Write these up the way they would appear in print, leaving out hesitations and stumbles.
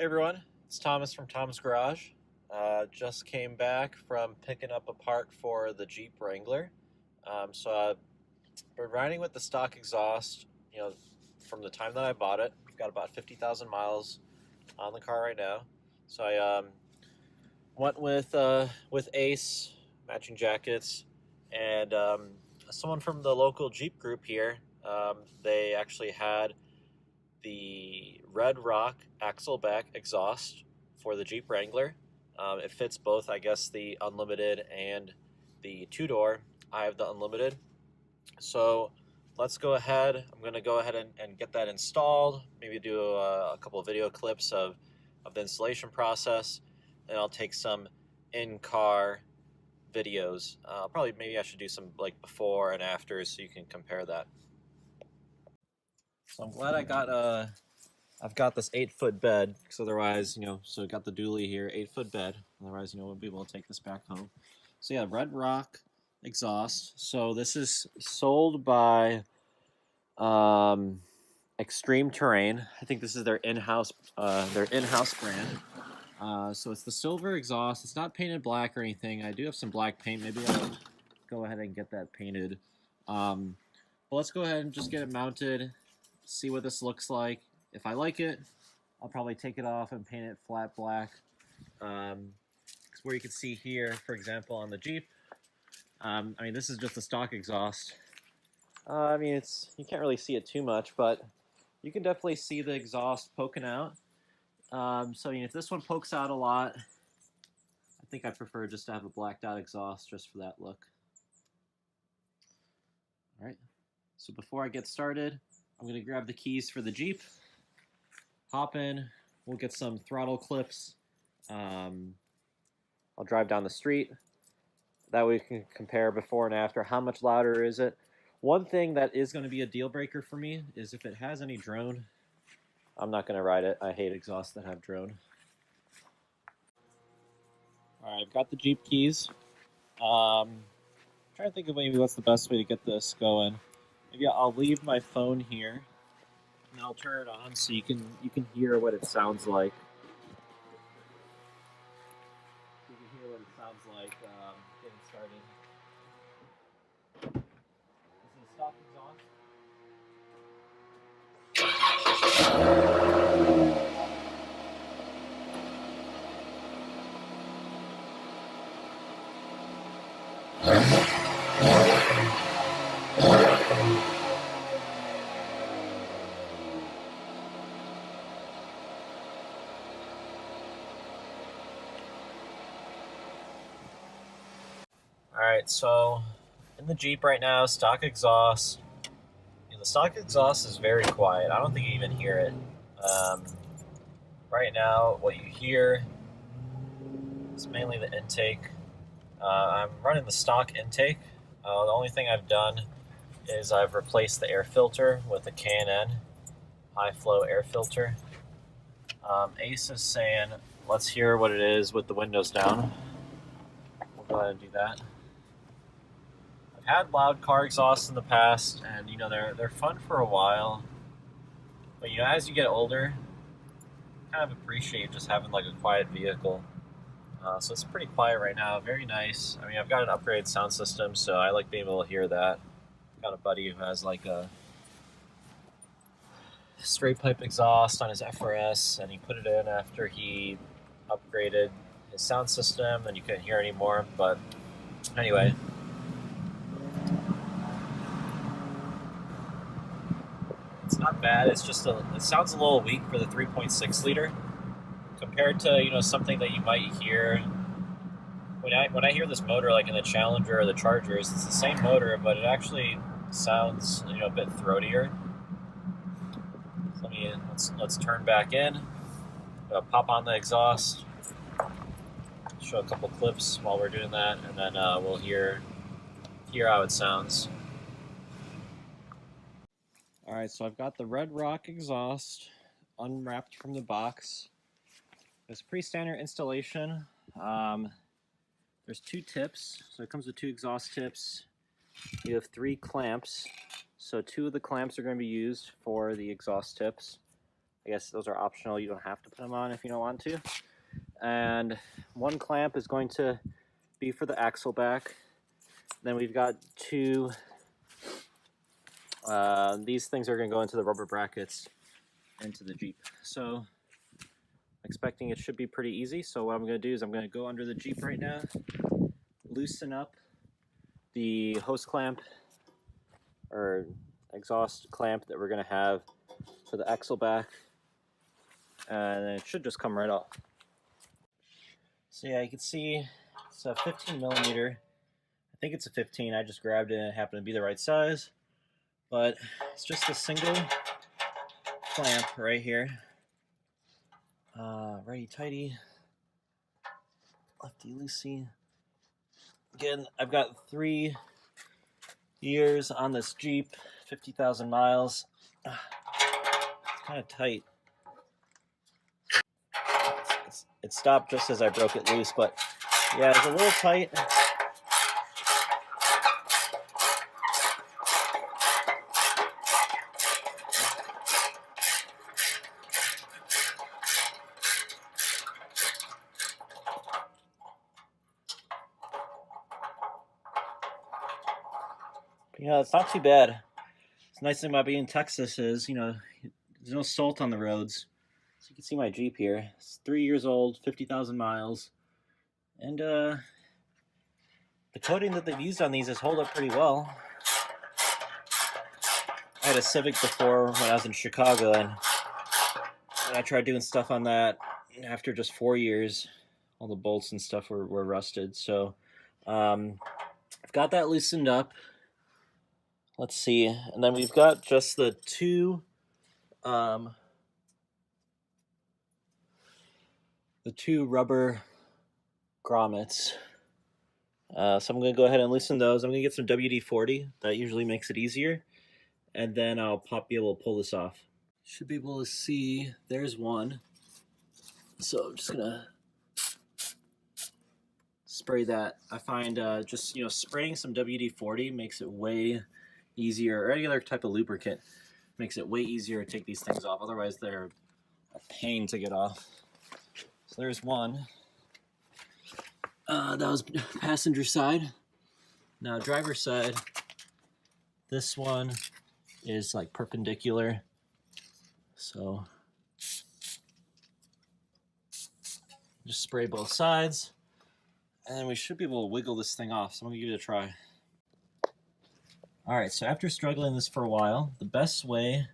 Hey everyone, it's Thomas from Tom's Garage. Just came back from picking up a part for the Jeep Wrangler. So I've been riding with the stock exhaust, from the time that I bought it. I've got about 50,000 miles on the car right now. So I went with Ace, matching jackets, and someone from the local Jeep group here. They actually had the RedRock Axle-Back Exhaust for the Jeep Wrangler. It fits both, I guess, the Unlimited and the two-door. I have the Unlimited. So let's go ahead. I'm going to go ahead and get that installed, maybe do a couple of video clips of the installation process, and I'll take some in-car videos. Maybe I should do some like before and after so you can compare that. So I'm glad I've got this 8-foot bed, because otherwise, so I got the dually here, 8-foot bed. Otherwise, we'll be able to take this back home. So yeah, RedRock exhaust. So this is sold by Extreme Terrain. I think this is their in-house brand. So it's the silver exhaust. It's not painted black or anything. I do have some black paint. Maybe I'll go ahead and get that painted. But let's go ahead and just get it mounted, see what this looks like. If I like it, I'll probably take it off and paint it flat black. Where you can see here, for example, on the Jeep, this is just a stock exhaust. You can't really see it too much, but you can definitely see the exhaust poking out. If this one pokes out a lot, I think I prefer just to have a blacked out exhaust just for that look. All right, so before I get started, I'm going to grab the keys for the Jeep, hop in, we'll get some throttle clips. I'll drive down the street. That way we can compare before and after. How much louder is it? One thing that is going to be a deal breaker for me is if it has any drone. I'm not going to ride it. I hate exhausts that have drone. All right, I've got the Jeep keys. Trying to think of maybe what's the best way to get this going. Maybe I'll leave my phone here and I'll turn it on so you can hear what it sounds like. You can hear what it sounds like getting started. This is a stock exhaust. Alright, so in the Jeep right now, stock exhaust. The stock exhaust is very quiet. I don't think you even hear it. Right now, what you hear is mainly the intake. I'm running the stock intake. The only thing I've done is I've replaced the air filter with a K&N high flow air filter. Ace is saying, let's hear what it is with the windows down. We'll go ahead and do that. I've had loud car exhausts in the past, and they're fun for a while. But as you get older, you kind of appreciate just having like a quiet vehicle. So it's pretty quiet right now, very nice. I've got an upgraded sound system, so I like being able to hear that. I've got a buddy who has like a straight pipe exhaust on his FRS, and he put it in after he upgraded his sound system, and you couldn't hear anymore. But anyway. It's not bad. It's just it sounds a little weak for the 3.6 liter compared to something that you might hear when I hear this motor like in the Challenger or the Chargers. It's the same motor, but it actually sounds a bit throatier. So let's turn back in. Pop on the exhaust. Show a couple clips while we're doing that, and then we'll hear how it sounds. Alright, so I've got the RedRock exhaust unwrapped from the box. It's a pretty standard installation. There's 2 tips, so it comes with 2 exhaust tips. You have 3 clamps, so 2 of the clamps are going to be used for the exhaust tips. I guess those are optional. You don't have to put them on if you don't want to. And one clamp is going to be for the axle back. Then we've got two, these things are going to go into the rubber brackets into the Jeep. So I'm expecting it should be pretty easy. So what I'm going to do is I'm going to go under the Jeep right now, loosen up the hose clamp or exhaust clamp that we're going to have for the axle back, and it should just come right off. So yeah, you can see it's a 15 millimeter. I think it's a 15. I just grabbed it and it happened to be the right size. But it's just a single clamp right here. Righty tighty, lefty loosey. Again, I've got 3 years on this Jeep, 50,000 miles. It's kind of tight. It stopped just as I broke it loose, but yeah, it's a little tight. You know, it's not too bad. The nice thing about being in Texas is, you know, there's no salt on the roads. So you can see my Jeep here. It's 3 years old, 50,000 miles. And the coating that they've used on these has held up pretty well. I had a Civic before when I was in Chicago, and I tried doing stuff on that. And after just 4 years, all the bolts and stuff were rusted. So I've got that loosened up. Let's see, and then we've got just the two rubber grommets. So I'm going to go ahead and loosen those. I'm going to get some WD-40. That usually makes it easier. And then I'll be able to pull this off. Should be able to see, there's one. So I'm just going to spray that. I find just, you know, spraying some WD-40 makes it way easier, or any other type of lubricant makes it way easier to take these things off. Otherwise they're a pain to get off. So there's one. That was passenger side. Now driver's side, this one is like perpendicular. So just spray both sides, and then we should be able to wiggle this thing off. So I'm gonna give it a try. All right, so after struggling this for a while, the best way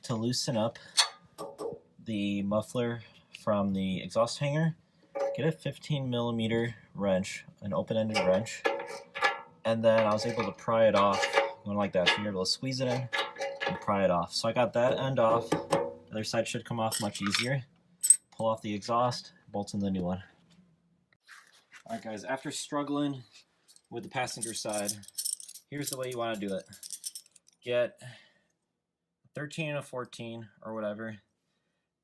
to loosen up the muffler from the exhaust hanger, get a 15 millimeter wrench, an open-ended wrench, and then I was able to pry it off, going like that. So you're able to squeeze it in and pry it off. So I got that end off. The other side should come off much easier. Pull off the exhaust, bolt in the new one. All right, guys, after struggling with the passenger side, here's the way you want to do it. Get a 13 and a 14 or whatever,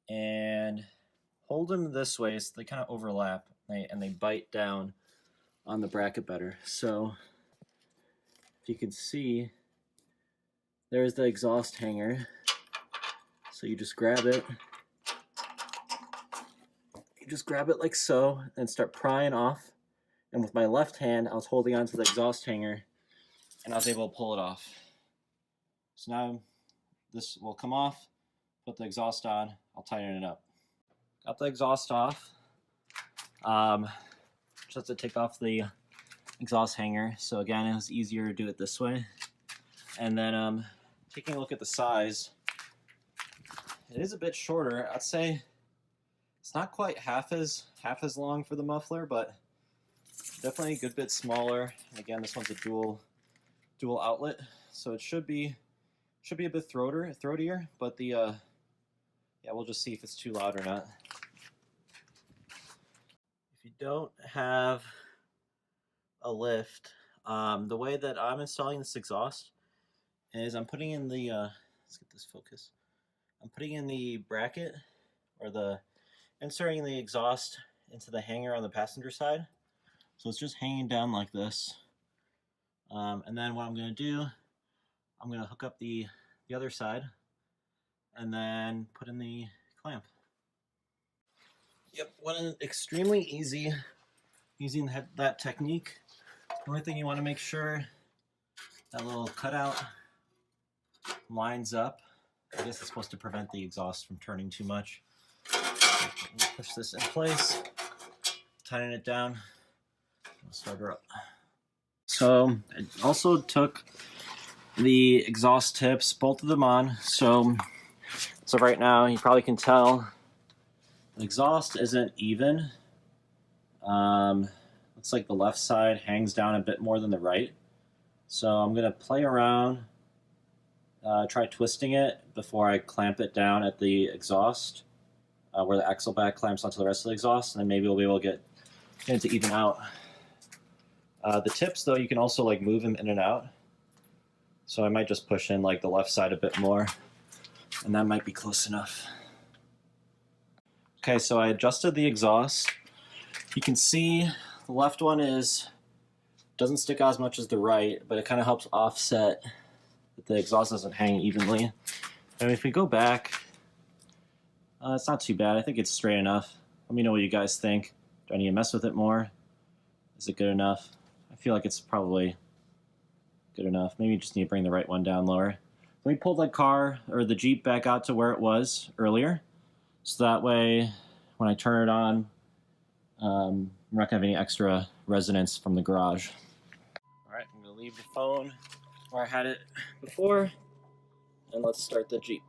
and hold them this way so they kind of overlap and they bite down on the bracket better. So if you can see, there's the exhaust hanger. So you just grab it. You just grab it like so and start prying off. And with my left hand, I was holding onto the exhaust hanger, and I was able to pull it off. So now this will come off, put the exhaust on, I'll tighten it up. Got the exhaust off. Just have to take off the exhaust hanger. So again, it was easier to do it this way. And then taking a look at the size, it is a bit shorter. I'd say it's not quite half as long for the muffler, but definitely a good bit smaller. And again, this one's a dual outlet, so it should be a bit throatier, but the yeah, we'll just see if it's too loud or not. If you don't have a lift, the way that I'm installing this exhaust is I'm putting in the let's get this focus. I'm putting in the bracket, or inserting the exhaust into the hanger on the passenger side. So it's just hanging down like this. And then what I'm going to do, I'm going to hook up the other side, and then put in the clamp. Yep, went extremely easy using that technique. The only thing you want to make sure that little cutout lines up. I guess it's supposed to prevent the exhaust from turning too much. Push this in place, tighten it down, we'll start her up. So I also took the exhaust tips, bolted them on. So right now you probably can tell the exhaust isn't even. Looks like the left side hangs down a bit more than the right. So I'm gonna play around, try twisting it before I clamp it down at the exhaust, where the axle-back clamps onto the rest of the exhaust, and then maybe we'll be able to get it to even out. The tips, though, you can also like move them in and out. So I might just push in like the left side a bit more, and that might be close enough. Okay, so I adjusted the exhaust. You can see the left one doesn't stick out as much as the right, but it kind of helps offset that the exhaust doesn't hang evenly. And if we go back, it's not too bad. I think it's straight enough. Let me know what you guys think. Do I need to mess with it more? Is it good enough? I feel like it's probably good enough. Maybe you just need to bring the right one down lower. Let me pull the car or the Jeep back out to where it was earlier, so that way when I turn it on, I'm not gonna have any extra resonance from the garage. All right, I'm gonna leave the phone where I had it before, and let's start the Jeep.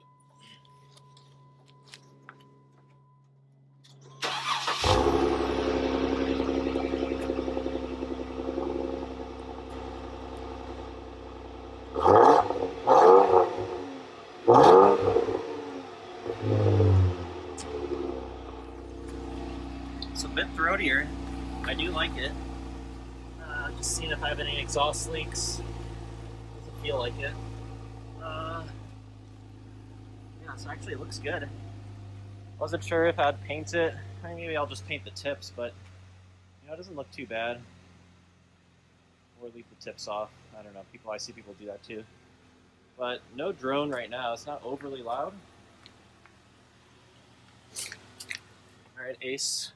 It's a bit throatier. I do like it. Just seeing if I have any exhaust leaks. Doesn't feel like it. Yeah, so actually it looks good. Wasn't sure if I'd paint it. Maybe I'll just paint the tips, but you know, it doesn't look too bad. Or leave the tips off. I don't know. I see people do that too. But no drone right now. It's not overly loud. All right, Ace.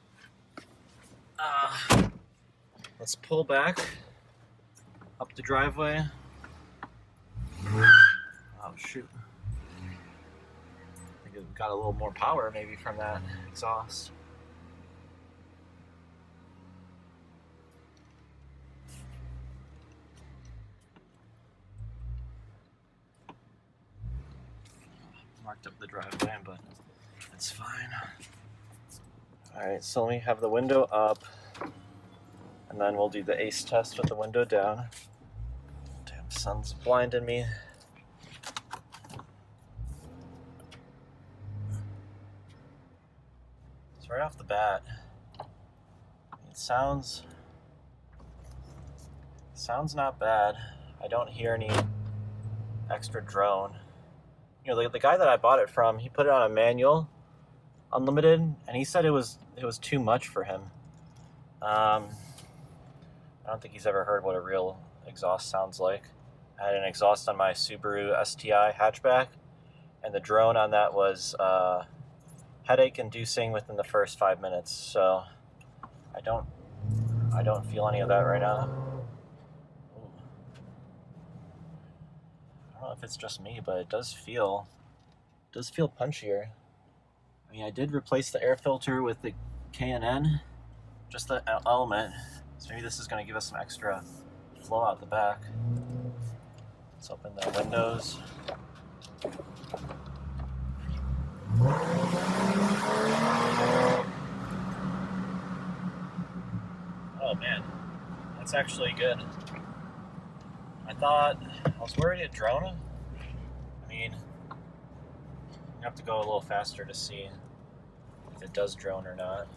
Let's pull back up the driveway. Oh shoot. I think it got a little more power maybe from that exhaust. Marked up the driveway, but it's fine. Alright, so let me have the window up, and then we'll do the Ace test with the window down. Damn, sun's blinding me. So right off the bat, it sounds not bad. I don't hear any extra drone. You know, the guy that I bought it from, he put it on a manual, unlimited, and he said it was too much for him. I don't think he's ever heard what a real exhaust sounds like. I had an exhaust on my Subaru STI hatchback, and the drone on that was headache-inducing within the first 5 minutes. So I don't feel any of that right now. Ooh. I don't know if it's just me, but it does feel punchier. I mean, I did replace the air filter with the K&N, just the element, so maybe this is going to give us some extra flow out the back. Let's open the windows. Oh man, that's actually good. I was worried it'd drone. I mean, you have to go a little faster to see if it does drone or not.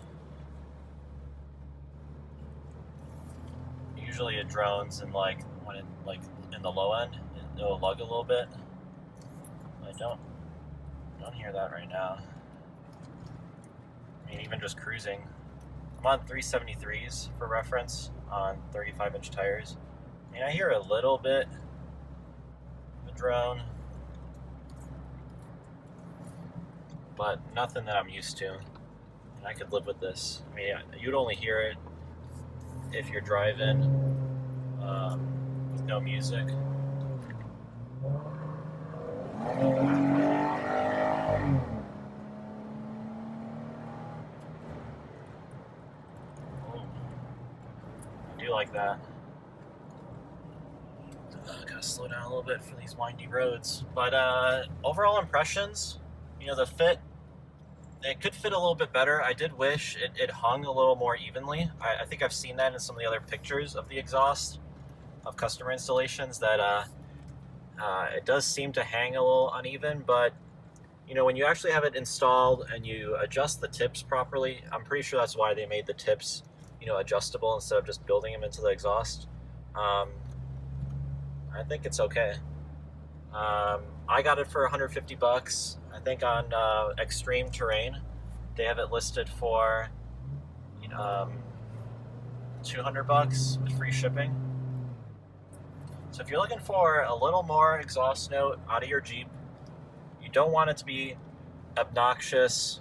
Usually it drones in when in the low end, it'll lug a little bit. I don't hear that right now. I mean, even just cruising. I'm on 373s for reference on 35-inch tires. I mean, I hear a little bit of a drone. but nothing that I'm used to. And I could live with this. I mean, you'd only hear it if you're driving with no music. I do like that. Gotta slow down a little bit for these windy roads. But overall impressions, you know, the fit, it could fit a little bit better. I did wish it hung a little more evenly. I think I've seen that in some of the other pictures of the exhaust of customer installations, that it does seem to hang a little uneven. But you know, when you actually have it installed and you adjust the tips properly, I'm pretty sure that's why they made the tips, you know, adjustable instead of just building them into the exhaust. I think it's okay. I got it for 150 bucks. I think on Extreme Terrain, they have it listed for 200 bucks with free shipping. So if you're looking for a little more exhaust note out of your Jeep, you don't want it to be obnoxious.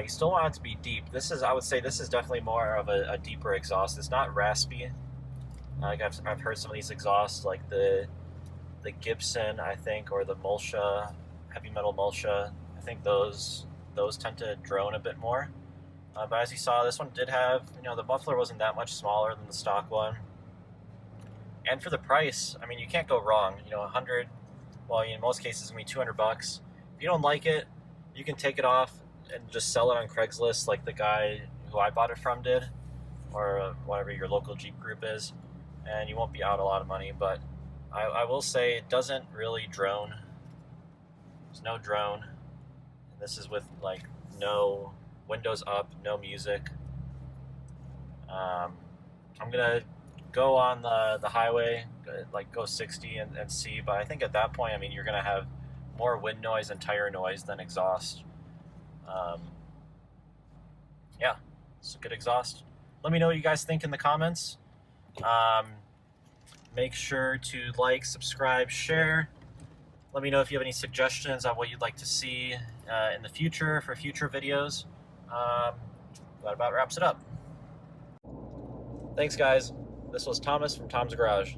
You still want it to be deep. I would say this is definitely more of a deeper exhaust. It's not raspy. Like I've heard some of these exhausts, like the Gibson, I think, or the Mulsha, heavy metal Mulsha. I think those tend to drone a bit more. But as you saw, this one did have, you know, the muffler wasn't that much smaller than the stock one. And for the price, I mean, you can't go wrong. You know, 100, well, in most cases, it's gonna be 200 bucks. If you don't like it, you can take it off and just sell it on Craigslist, like the guy who I bought it from did, or whatever your local Jeep group is, and you won't be out a lot of money. But I will say it doesn't really drone. There's no drone. And this is with like no windows up, no music. I'm gonna go on the highway, like go 60 and see, but I think at that point, I mean, you're gonna have more wind noise and tire noise than exhaust. Yeah, it's a good exhaust. Let me know what you guys think in the comments. Make sure to like, subscribe, share. Let me know if you have any suggestions on what you'd like to see in the future for future videos. That about wraps it up. Thanks, guys. This was Thomas from Tom's Garage.